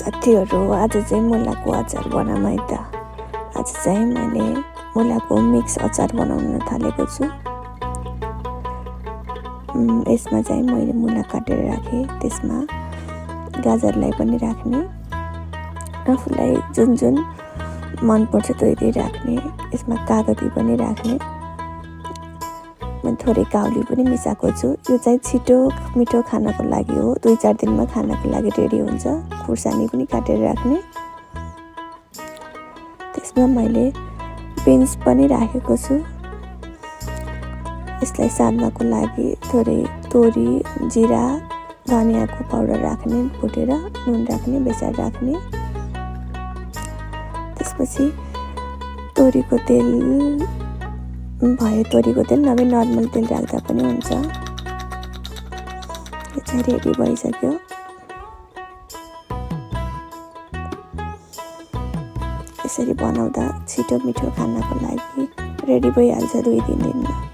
साथीहरू, आज चाहिँ मुलाको अचार बनाऊँ है त। आज चाहिँ मैले मुलाको मिक्स अचार बनाउन थालेको छु। यसमा चाहिँ मैले मुला काटेर राखेँ, त्यसमा गाजरलाई पनि राख्ने, आफूलाई जुन जुन मनपर्छ त्यही राख्ने, यसमा कागती पनि राख्ने, म थोरै काउली पनि मिसाएको छु। यो चाहिँ छिटो मिठो खानको लागि हो, 2-4 दिनमा खानको लागि रेडी हुन्छ। खुर्सानी पनि काटेर राख्ने, त्यसमा मैले बिन्स पनि राखेको छु। यसलाई सान्नको लागि थोरै तोरी, जिरा, धनियाको पाउडर राख्ने, भुटेर नुन राख्ने, बेसार राख्ने। त्यसपछि तोरीको तेल भयो, तोरीको तेल नभए नर्मल तेल राख्दा पनि हुन्छ। यो चाहिँ रेडी भइसक्यो। यसरी बनाउँदा छिटो मिठो खानाको लागि रेडी भइहाल्छ 2-3 दिनमा।